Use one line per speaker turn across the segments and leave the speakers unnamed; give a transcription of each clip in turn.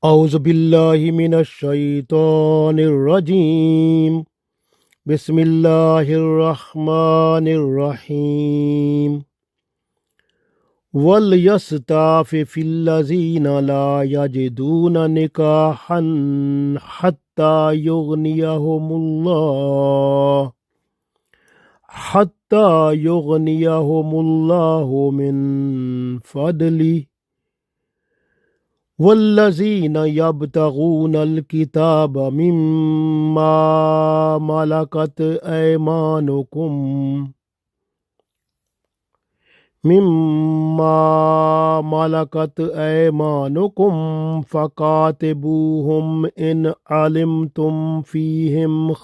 أعوذ بالله من الشيطان الرجيم. بسم الله الرحمن الرحيم. وليستعفف الذين لا يجدون نكاحا حتى يغنيهم الله من فضله والذين يبتغون الكتاب مما ملكت أيمانكم فكاتبوهم إن علمتم فيهم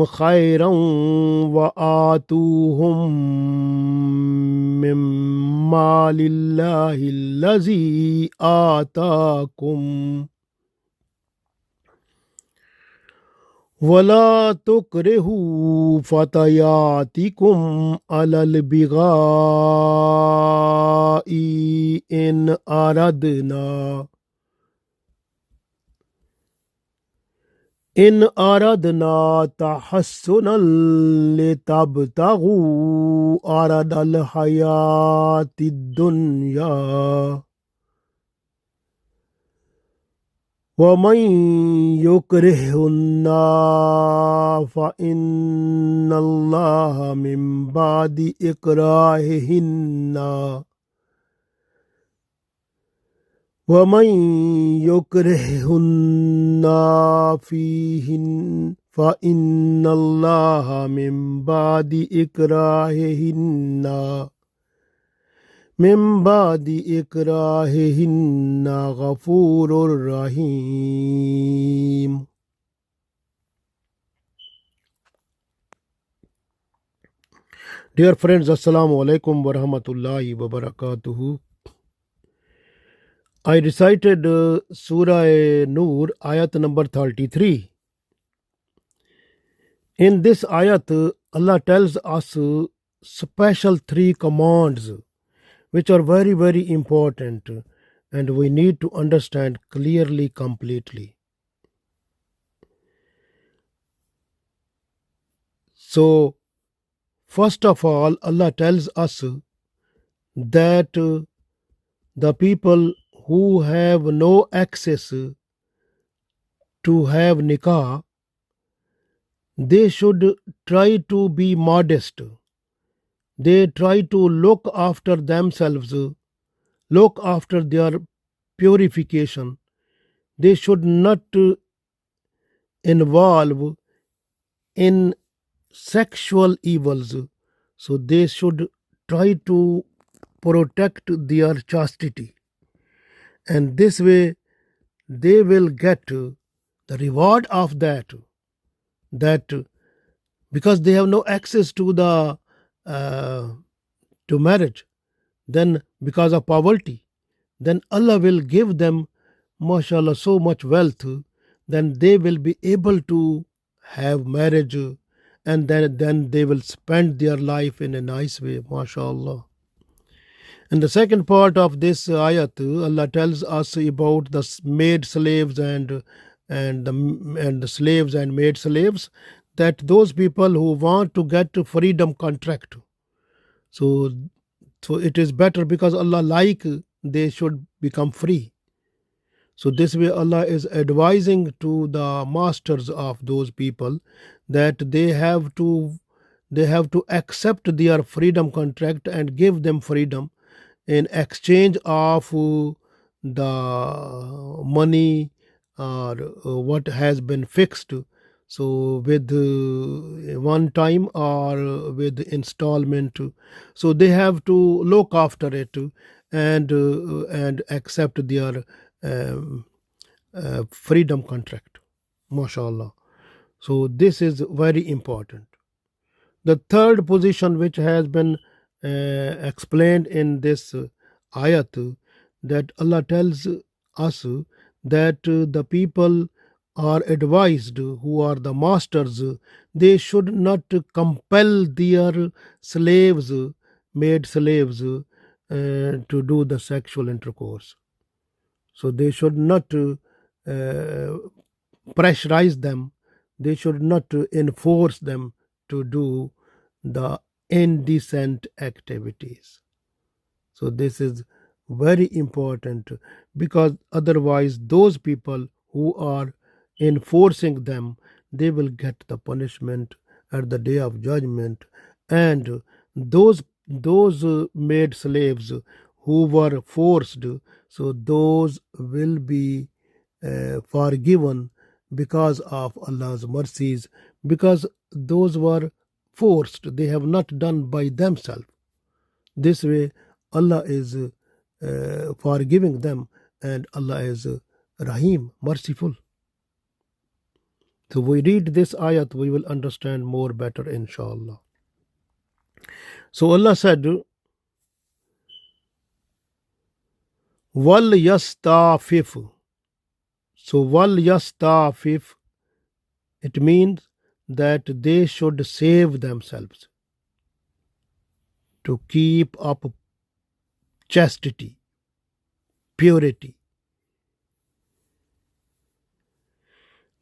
خيرا وآتوهم من مال الله الذي آتاكم ولا تكرهوا فتياتكم على البغاء إن أردنا تحسنا لتبتغوا عرض الحياة الدنيا ومن يكرهن فإن الله من بعد إكراههن فإن الله من بعد إكراههن غفور رحيم. Dear friends, Assalamu alaikum wa rahmatullahi wa barakatuhu. I recited Surah Noor Ayat number 33. In this ayat, Allah tells us special three commands which are very, very important and we need to understand clearly, completely. So, first of all, Allah tells us that the people who have no access to have nikah, they should try to be modest. They try to look after themselves, look after their purification. They should not involve in sexual evils. So they should try to protect their chastity. And this way they will get the reward of that because they have no access to the to marriage, then because of poverty, then Allah will give them, mashallah, so much wealth, then they will be able to have marriage, and then they will spend their life in a nice way, mashallah. And the second part of this ayat, Allah tells us about the maid slaves and the slaves and maid slaves, that those people who want to get to freedom contract. So it is better because Allah like they should become free. So this way Allah is advising to the masters of those people that they have to accept their freedom contract and give them freedom in exchange of the money or what has been fixed. So with one time or with installment, so they have to look after it and accept their freedom contract, mashallah. So this is very important. The third position which has been explained in this ayat, that Allah tells us that the people are advised who are the masters, they should not compel their slaves made slaves to do the sexual intercourse. So they should not pressurize them, they should not enforce them to do the indecent activities. So this is very important, because otherwise those people who are enforcing them, they will get the punishment at the day of judgment. And those maid slaves who were forced, so those will be forgiven because of Allah's mercies, because those were forced, they have not done by themselves. This way Allah is forgiving them, and Allah is Rahim, merciful. So we read this ayat, we will understand more better, inshallah. So Allah said, Wal yastafif. So wal yastafif, it means that they should save themselves, to keep up chastity, purity.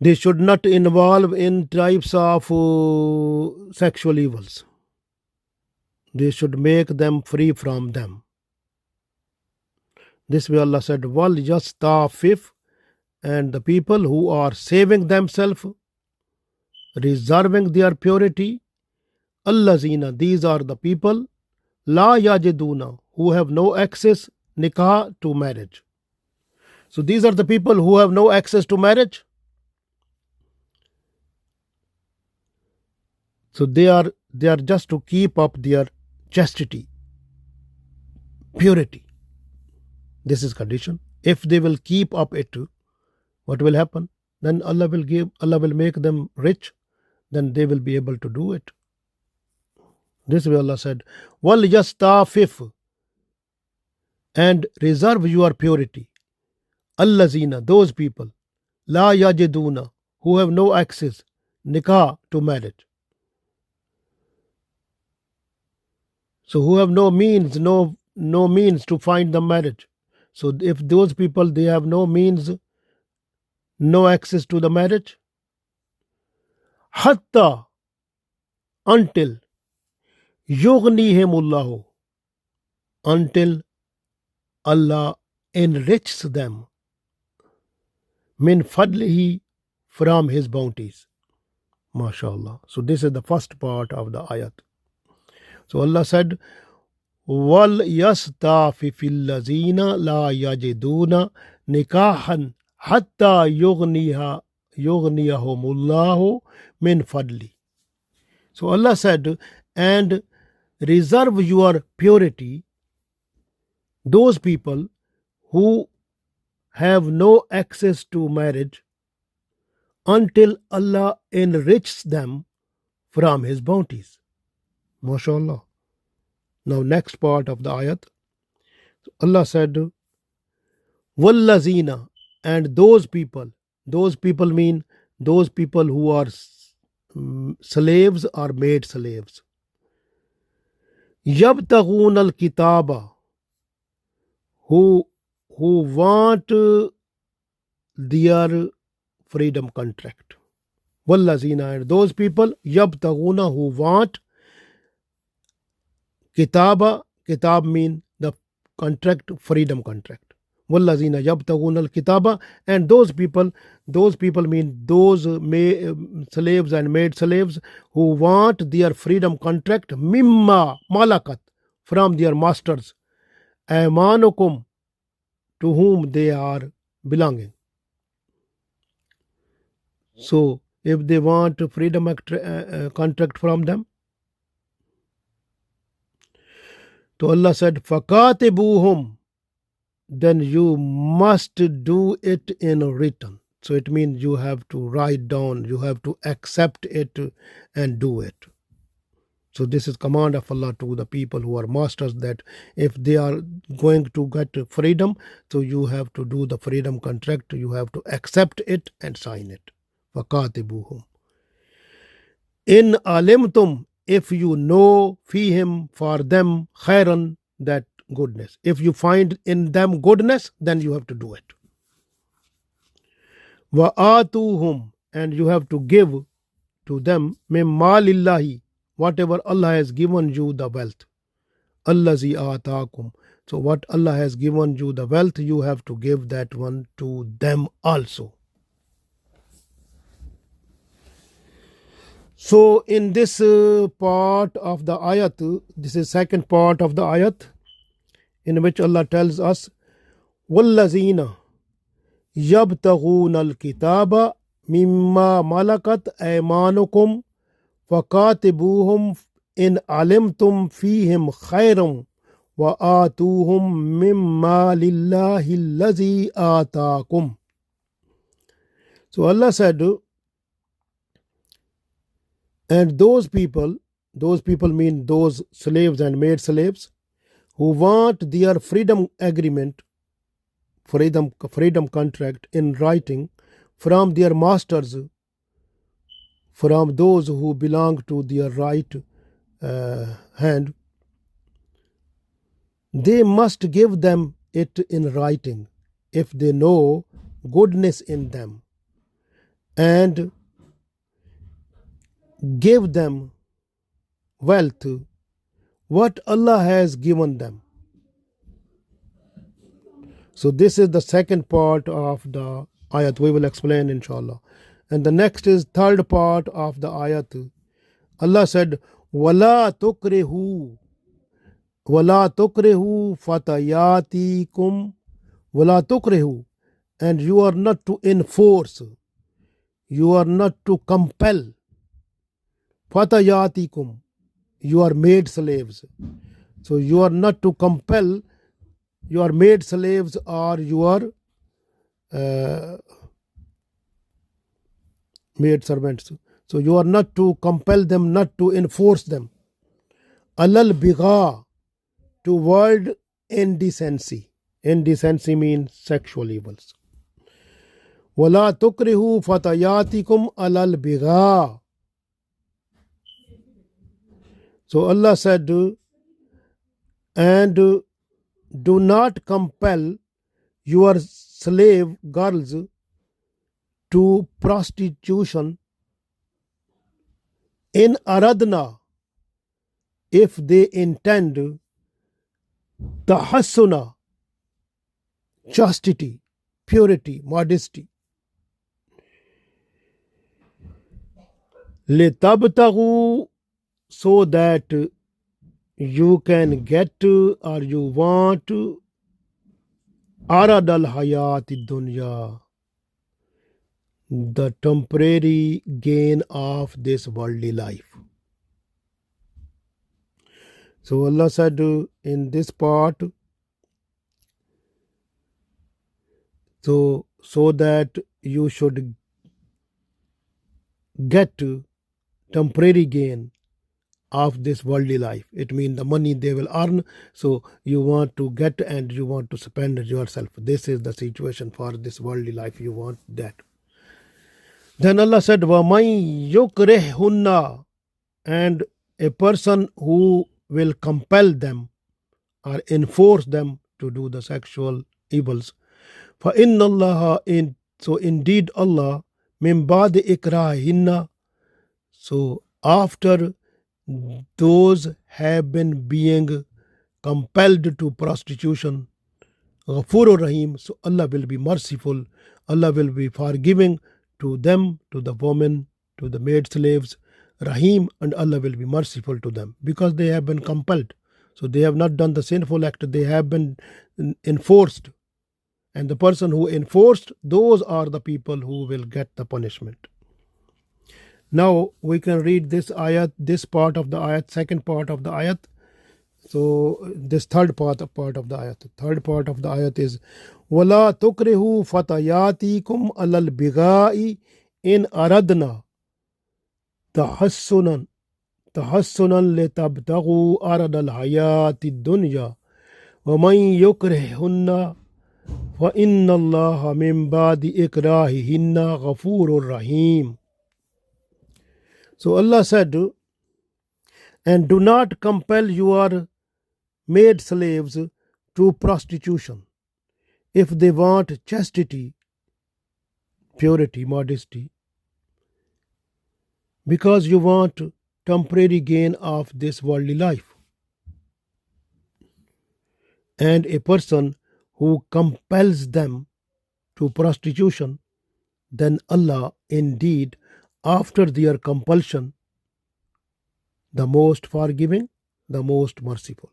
They should not involve in types of sexual evils. They should make them free from them. This way Allah said, Wal yastafif, and the people who are saving themselves, reserving their purity, Zina, these are the people, La yajiduna, who have no access, nikah, to marriage. So these are the people who have no access to marriage. So they are just to keep up their chastity, purity. This is condition. If they will keep up it, what will happen? Then Allah will make them rich, then they will be able to do it. This way Allah said, Wal yastafif, and reserve your purity. Zina, those people, La yajiduna, who have no access, nikah, to marriage. So who have no means to find the marriage. So if those people, they have no means, no access to the marriage, hatta, until, yughnihimullahu, until Allah enriches them, min fadlihi, from his bounties. MashaAllah. So this is the first part of the ayat. So Allah said, Wal yastafifil lazina la yajiduna nikahan hatta yughniyahumullahu min fadli. So Allah said, and reserve your purity, those people who have no access to marriage, until Allah enriches them from his bounties. MashaAllah. Now next part of the ayat, Allah said, Wallazina, and those people mean those people who are slaves or made slaves. Yabtaghun al-kitaba, who want their freedom contract. Wallazina, and those people, Yabtaghuna, who want Kitaba, kitab mean the contract, freedom contract. Wallazina yabtaghuna al-kitaba, and those people mean those slaves and maid slaves who want their freedom contract, mimma malakat, from their masters, aymanukum, to whom they are belonging. So if they want freedom contract from them, so Allah said, Fakatibuhum, then you must do it in written. So it means you have to write down, you have to accept it and do it. So this is command of Allah to the people who are masters, that if they are going to get freedom, so you have to do the freedom contract, you have to accept it and sign it. Fakatibuhum. In alimtum, if you know fihim for them khairan, that goodness. If you find in them goodness, then you have to do it. Wa atuhum, and you have to give to them mimma lillahi, whatever Allah has given you the wealth. Allazi ataakum. So what Allah has given you the wealth, you have to give that one to them also. So in this part of the ayat, this is second part of the ayat, in which Allah tells us, وَالَّذِينَ يَبْتَغُونَ الْكِتَابَ مِمَّا مَلَكَتْ أَيْمَانُكُمْ فَكَاتِبُوهُمْ إِنْ عَلِمْتُمْ فِيهِمْ خَيْرًا وَآتُوهُمْ مِمَّا لِلَّهِ الَّذِي آتَاكُمْ. So Allah said, and those people mean those slaves and maid slaves who want their freedom agreement, freedom contract in writing from their masters, from those who belong to their right hand, they must give them it in writing if they know goodness in them, and give them wealth what Allah has given them. So this is the second part of the ayat. We will explain inshallah. And the next is third part of the ayat. Allah said, وَلَا تُكْرِهُ فَتَيَاتِكُمْ وَلَا تُكْرِهُ, and you are not to enforce, you are not to compel, fatayatikum, your maid slaves. So you are not to compel your maid slaves or your maid servants. So you are not to compel them, not to enforce them. Alal bigha, to world indecency. Indecency means sexual evils. Wala tukrihu fatayatikum alal bigha. So Allah said, and do not compel your slave girls to prostitution in aradna, if they intend tahassuna, chastity, purity, modesty. Litabtaghu, so that you can get or you want arad al hayati dunya, the temporary gain of this worldly life. So Allah said in this part, so that you should get temporary gain of this worldly life. It means the money they will earn, so you want to get and you want to spend yourself. This is the situation for this worldly life, you want that. Then Allah said, وَمَنْ يُكْرِهُنَّ, and a person who will compel them or enforce them to do the sexual evils. فَإِنَّ اللَّهَ, so indeed Allah, مِنْ بَعْدِ إِكْرَاهِنَّ, so after those have been being compelled to prostitution, Ghafurur Rahim, so Allah will be merciful, Allah will be forgiving to them, to the women, to the maid slaves, Rahim, and Allah will be merciful to them because they have been compelled. So they have not done the sinful act, they have been enforced. And the person who enforced, those are the people who will get the punishment. Now we can read this ayat, this part of the ayat, second part of the ayat. So this third part of the ayat. Third part of the ayat is وَلَا تُكْرِهُ فَتَيَاتِكُمْ عَلَى الْبِغَاءِ إِنْ أَرَدْنَا تَحَسُّنًا لِتَبْتَغُوا أَرَدَ الْحَيَاةِ الدُّنْيَا وَمَنْ يُكْرِهُنَّ فَإِنَّ اللَّهَ مِنْ بَعْدِ إِكْرَاهِهِنَّ غَفُورٌ رَحِيمٌ. So Allah said, And do not compel your maid slaves to prostitution if they want chastity, purity, modesty, because you want temporary gain of this worldly life. And a person who compels them to prostitution, then Allah indeed, after their compulsion, the most forgiving, the most merciful.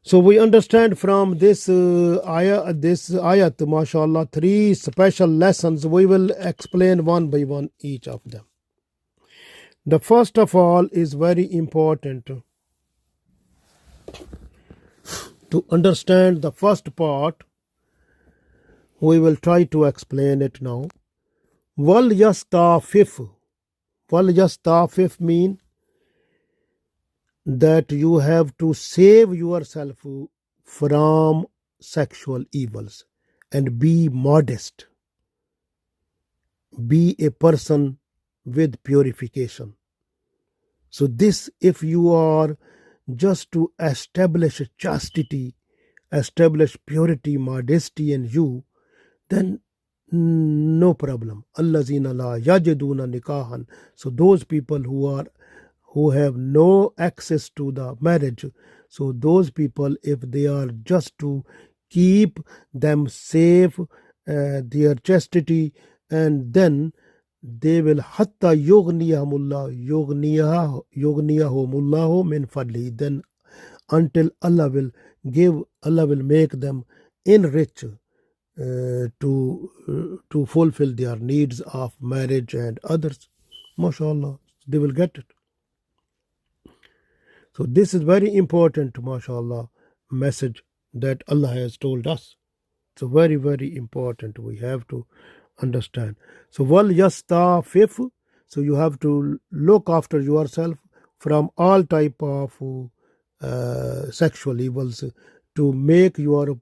So we understand from this ayat, mashallah, 3 special lessons. We will explain one by one each of them. The first of all is very important to understand the first part. We will try to explain it now. Wal yastafif. Wal yastafif mean that you have to save yourself from sexual evils and be modest. Be a person with purification. So this, if you are just to establish chastity, establish purity, modesty in you, then no problem. Allazina la yajiduna nikahan. So those people who have no access to the marriage, so those people, if they are just to keep them safe, their chastity, and then they will hatta yughniyahumullahu min fadli, then until Allah will make them enrich to fulfill their needs of marriage and others. MashaAllah, they will get it. So this is very important, MashaAllah, message that Allah has told us. So very, very important. We have to understand. So wal yastafif. So you have to look after yourself from all type of sexual evils to make your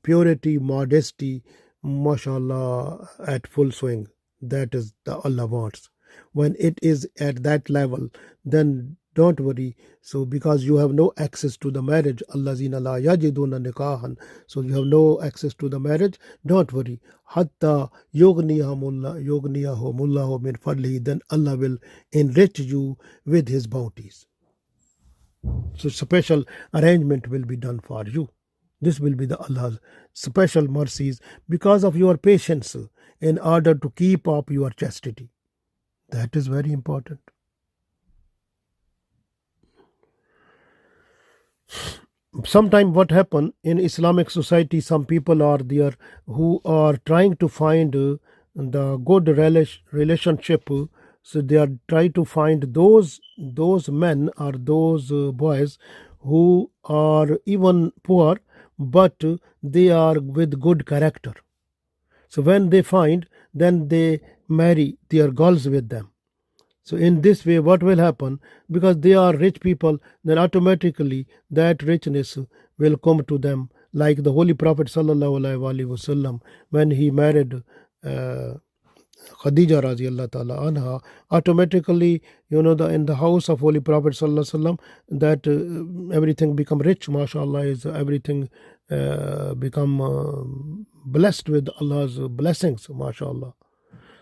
purity, modesty, mashallah, at full swing. That is the Allah wants. When it is at that level, then don't worry. So because you have no access to the marriage, allazina la yajiduna nikahan, so you have no access to the marriage, don't worry. Hatta yughniyahumullahu min fadlihi, then Allah will enrich you with his bounties. So special arrangement will be done for you. This will be the Allah's special mercies because of your patience in order to keep up your chastity. That is very important. Sometimes what happen in Islamic society, some people are there who are trying to find the good relationship. So they are trying to find those men or those boys who are even poor, but they are with good character. So when they find, then they marry their girls with them. So in this way, what will happen? Because they are rich people, then automatically that richness will come to them. Like the Holy Prophet ﷺ, when he married Khadija radiallahu ta'ala anha, automatically, in the house of Holy Prophet ﷺ, that everything become rich, mashallah, is everything become blessed with Allah's blessings, mashallah.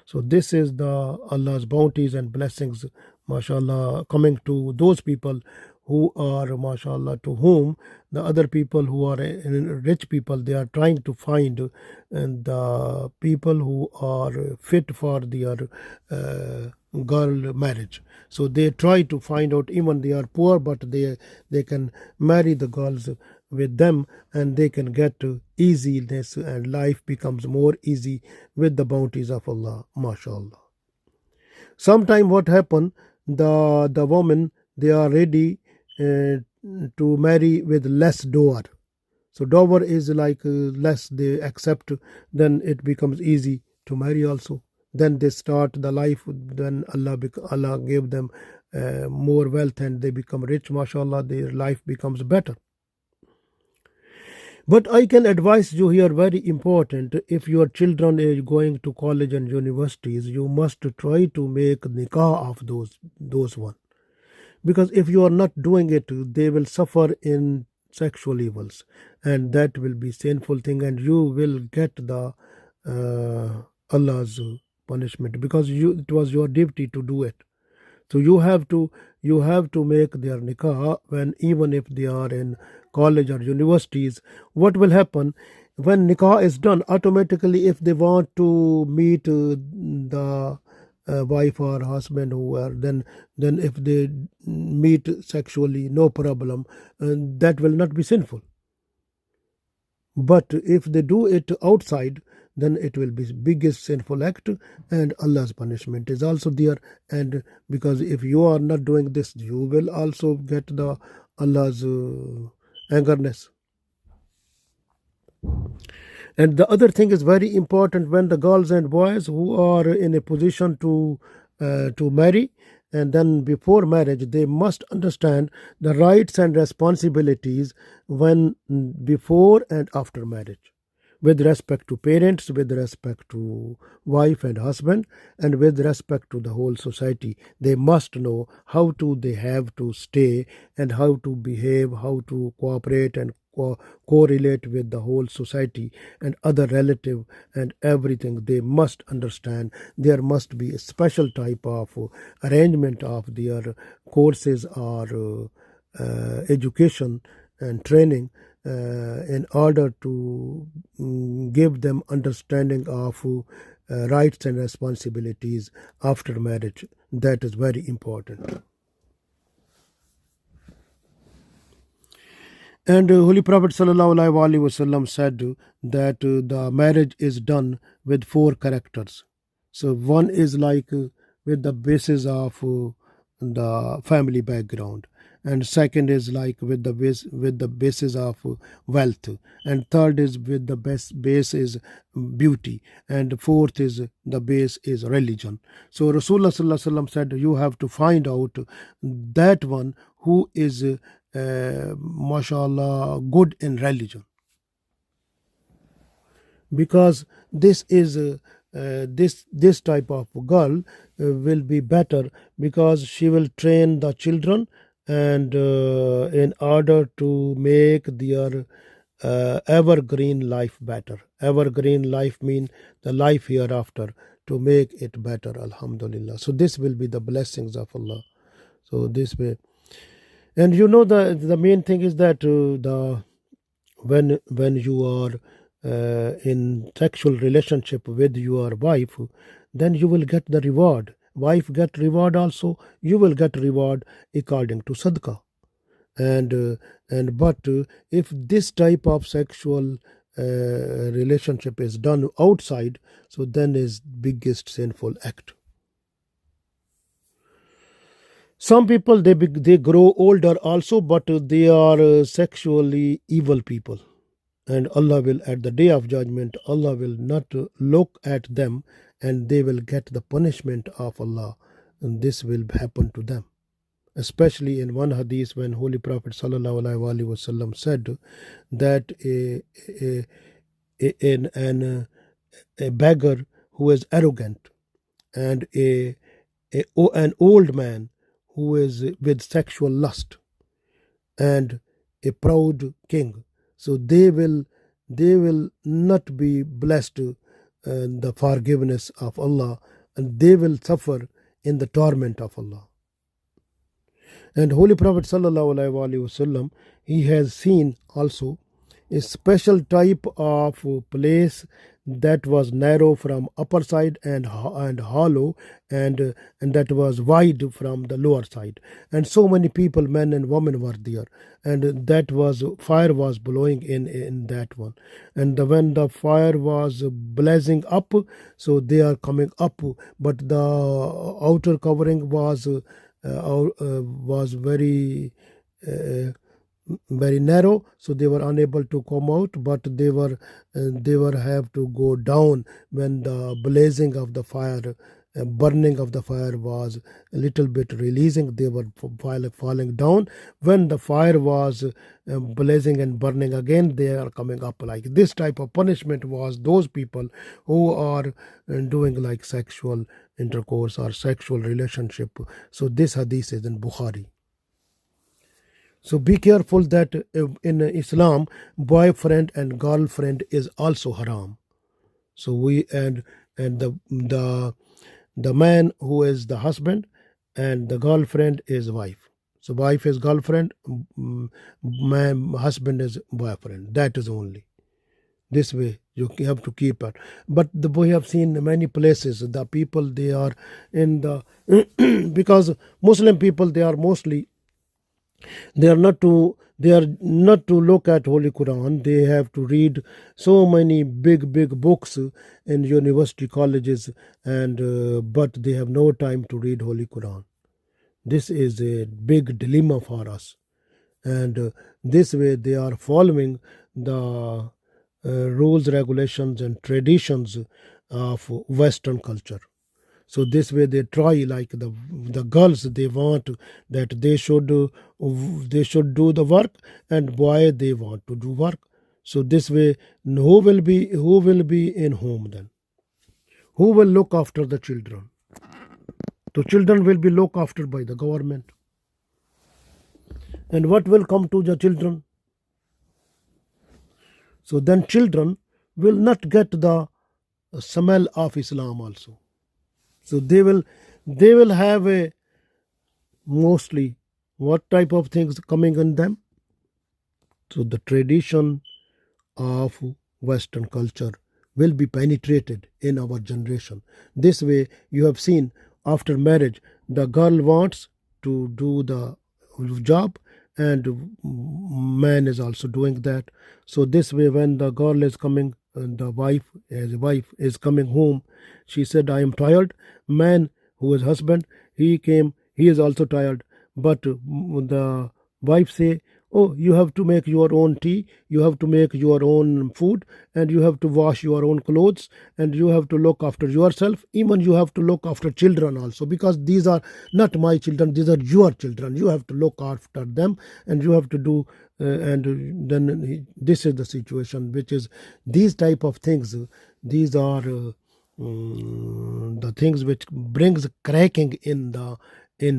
So this is the Allah's bounties and blessings, mashallah, coming to those people who are, mashallah, to whom the other people who are rich people, they are trying to find the people who are fit for their girl marriage. So they try to find out, even they are poor, but they can marry the girls with them, and they can get easiness, and life becomes more easy with the bounties of Allah, mashallah. Sometime what happen, the woman, they are ready to marry with less dower. So dower is like less they accept, then it becomes easy to marry also. Then they start the life, then Allah gave them more wealth and they become rich, mashallah, their life becomes better. But I can advise you here, very important, if your children are going to college and universities, you must try to make nikah of those one. Because if you are not doing it, they will suffer in sexual evils, and that will be sinful thing, and you will get the Allah's punishment, because it was your duty to do it. So you have to make their nikah when, even if they are in college or universities. What will happen when nikah is done? Automatically, if they want to meet the wife or husband who are, then if they meet sexually, no problem, and that will not be sinful. But if they do it outside, then it will be biggest sinful act, and Allah's punishment is also there. And because if you are not doing this, you will also get the Allah's angerness. And the other thing is very important: when the girls and boys who are in a position to marry, and then before marriage, they must understand the rights and responsibilities when, before and after marriage, with respect to parents, with respect to wife and husband, and with respect to the whole society. They must know how to they have to stay, and how to behave, how to cooperate and correlate with the whole society and other relative and everything. They must understand. There must be a special type of arrangement of their courses or education and training in order to give them understanding of rights and responsibilities after marriage. That is very important. And Holy Prophet sallallahu alaihi wasallam said that the marriage is done with four characters. So one is like with the basis of the family background, and second is like with the basis of wealth, and third is with the base is beauty, and fourth is the base is religion. So Rasulullah sallallahu alaihi wasallam said, you have to find out that one who is mashallah good in religion, because this is this type of girl will be better, because she will train the children, and in order to make their evergreen life better. Evergreen life mean the life hereafter, to make it better, alhamdulillah. So this will be the blessings of Allah. So this way. And the main thing is that the when you are in sexual relationship with your wife, then you will get the reward. Wife get reward also. You will get reward according to sadaqah. But if this type of sexual relationship is done outside, so then is biggest sinful act. Some people, they grow older also, but they are sexually evil people, and Allah will, at the day of judgment, Allah will not look at them, and they will get the punishment of Allah, and this will happen to them. Especially in one hadith, when Holy Prophet sallallahu alaihi wasallam said that a beggar who is arrogant, and an old man who is with sexual lust, and a proud king, so they will not be blessed the forgiveness of Allah, and they will suffer in the torment of Allah. And Holy Prophet sallallahu alaihi wasallam, he has seen also a special type of place that was narrow from upper side, and hollow, and that was wide from the lower side, and so many people, men and women, were there, and that was fire was blowing in that one, and when the fire was blazing up, so they are coming up, but the outer covering was very narrow, so they were unable to come out, but they were have to go down when the blazing of the fire, burning of the fire was a little bit releasing. They were falling down. When the fire was blazing and burning again, they are coming up. Like this type of punishment was those people who are doing like sexual intercourse or sexual relationship. So this hadith is in Bukhari. So be careful that in Islam, boyfriend and girlfriend is also haram. So and the man who is the husband and the girlfriend is wife. So wife is girlfriend, my husband is boyfriend. That is only. This way you have to keep it. But we have seen many places the people they are in the because Muslim people they are mostly they are not to look at Holy Quran. They have to read so many big books in university colleges, and but they have no time to read Holy Quran. This is a big dilemma for us, and this way they are following the rules, regulations, and traditions of Western culture. So this way they try like the girls they want that they should do the work, and boy they want to do work. So this way who will be in home then? Who will look after the children? The children will be looked after by the government. And what will come to the children? So then children will not get the smell of Islam also. So they will have a mostly what type of things coming in them? So the tradition of Western culture will be penetrated in our generation. This way you have seen after marriage the girl wants to do the job and man is also doing that. So this way when the girl is coming the wife as a wife is coming home, she said I am tired. Man who is husband he came, he is also tired, but the wife say, oh you have to make your own tea, you have to make your own food, and you have to wash your own clothes, and you have to look after yourself, even you have to look after children also, because these are not my children, these are your children, you have to look after them, and you have to do and then this is the situation which is these type of things, these are the things which brings cracking in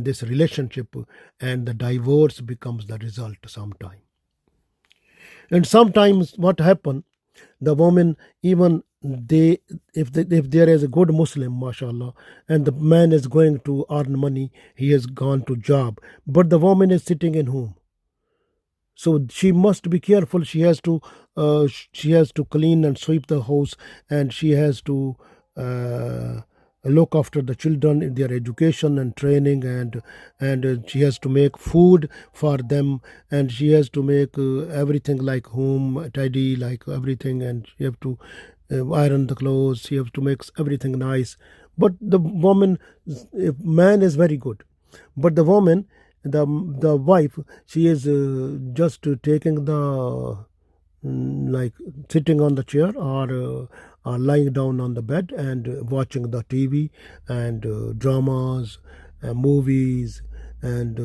this relationship, and the divorce becomes the result sometime. And sometimes what happen, the woman even if there is a good Muslim mashallah and the man is going to earn money, he has gone to job, but the woman is sitting in home. So she must be careful. She has to clean and sweep the house, and she has to uh, look after the children in their education and training, and she has to make food for them, and she has to make everything like home tidy, like everything, and she have to iron the clothes. She have to make everything nice. But the woman, if man is very good, but the woman, the wife, she is just taking the like sitting on the chair or lying down on the bed and watching the TV and dramas, movies, and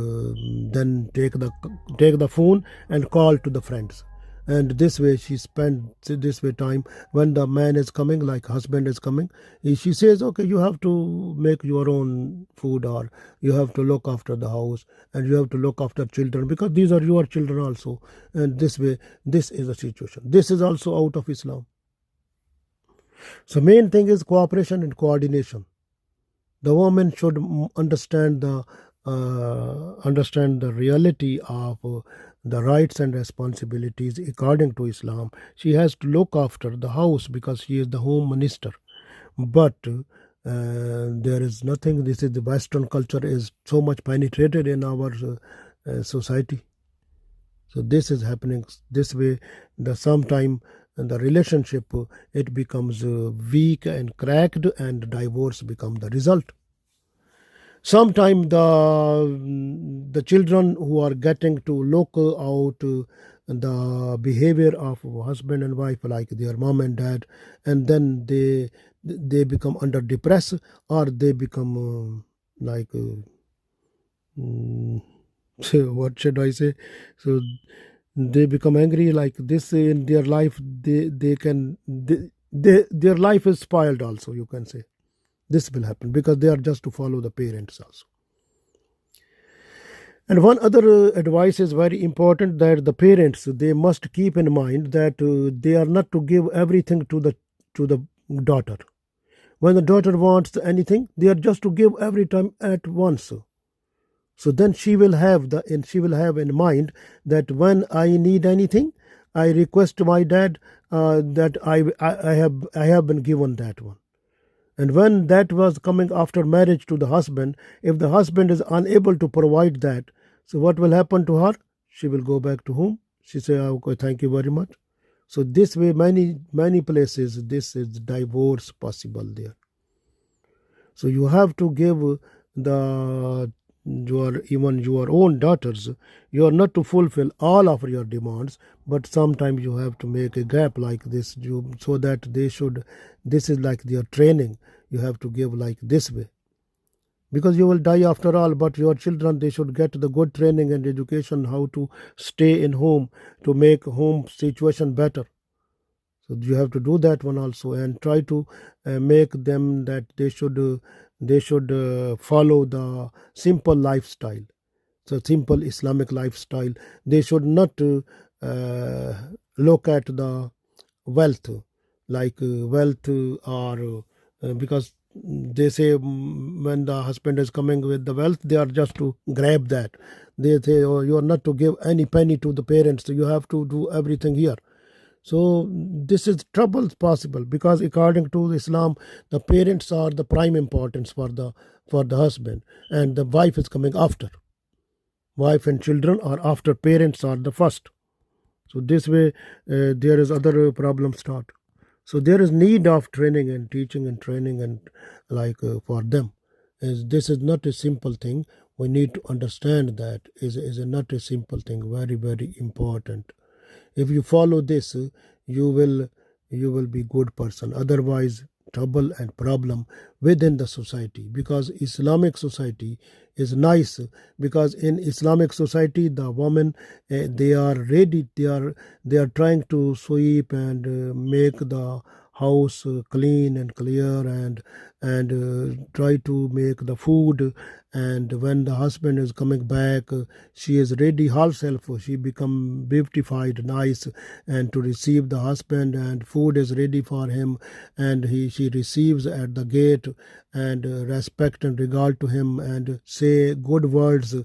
then take the phone and call to the friends. And this way she spends this way time. When the man is coming, like husband is coming, she says okay you have to make your own food, or you have to look after the house, and you have to look after children because these are your children also. And this way this is a situation, this is also out of Islam. So main thing is cooperation and coordination. The woman should understand the reality of the rights and responsibilities according to Islam. She has to look after the house because she is the home minister. But there is nothing. This is the Western culture is so much penetrated in our society. So this is happening this way. The sometime the relationship it becomes weak and cracked, and divorce become the result. Sometimes the children who are getting to look out the behavior of husband and wife like their mom and dad, and then they become under depressed, or they become like so what should I say, so they become angry like this in their life. Their life is spoiled also, you can say. This will happen because they are just to follow the parents also. And one other advice is very important, that the parents, they must keep in mind that they are not to give everything to the daughter. When the daughter wants anything, they are just to give every time at once. So then she will have in mind that when I need anything, I request my dad, that I have been given that one. And when that was coming after marriage to the husband, if the husband is unable to provide that, so what will happen to her? She will go back to home. She say, "Oh, okay, thank you very much." So this way, many places, this is divorce possible there. So you have to give the your own daughters, you are not to fulfill all of your demands, but sometimes you have to make a gap like this, so that they should, this is like their training, you have to give like this way, because you will die after all, but your children, they should get the good training and education how to stay in home, to make home situation better. So you have to do that one also, and try to make them that they should follow the simple lifestyle, so simple Islamic lifestyle. They should not look at the wealth, like wealth, or because they say, when the husband is coming with the wealth, they are just to grab that. They say, "Oh, you are not to give any penny to the parents, so you have to do everything here." So this is troubles possible, because according to Islam, the parents are the prime importance for the husband, and the wife is coming after. Wife and children are after, parents are the first. So this way, there is other problems start. So there is need of training and teaching and training, and like for them. This is not a simple thing. We need to understand that is not a simple thing. Very, very important. If you follow this, you will be good person. Otherwise, trouble and problem within the society, because Islamic society is nice, because in Islamic society the women, they are ready, they are trying to sweep and make the house clean and clear, and try to make the food. And when the husband is coming back, she is ready herself, she become beautified, nice, and to receive the husband, and food is ready for him, and she receives at the gate, and respect and regard to him, and say good words,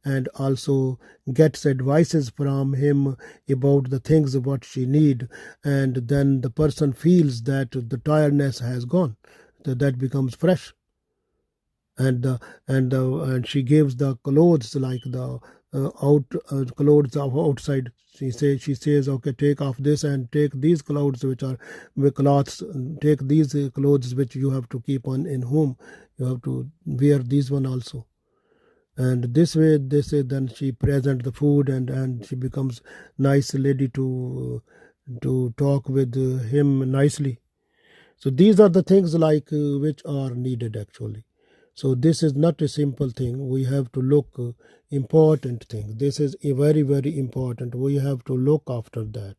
and also gets advices from him about the things what she need. And then the person feels that the tiredness has gone, that becomes fresh. And she gives the clothes, like the out clothes of outside. She says, okay, take off this and take these clothes which are with cloths, take these clothes which you have to keep on in home, you have to wear these one also. And this way, they say, then she present the food, and she becomes nice lady to talk with him nicely. So these are the things like which are needed actually. So this is not a simple thing. We have to look important thing. This is a very, very important. We have to look after that.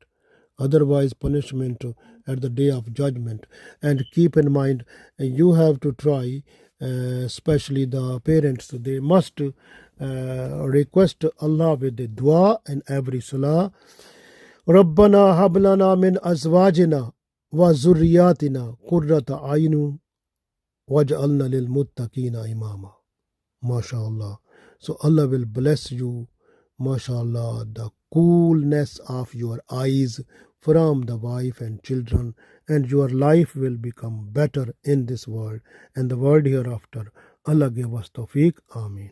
Otherwise, punishment at the day of judgment. And keep in mind, you have to try, especially the parents, they must request Allah with the dua in every salah. رَبَّنَا هَبْ لَنَا مِنْ أَزْوَاجِنَا وَذُرِّيَّاتِنَا قُرَّةَ أَعْيُنٍ وَاجْعَلْنَا لِلْمُتَّقِينَ إِمَامًا. MashaAllah. So Allah will bless you, MashaAllah, the coolness of your eyes from the wife and children, and your life will become better in this world and the world hereafter. Allah give us tawfiq. Ameen.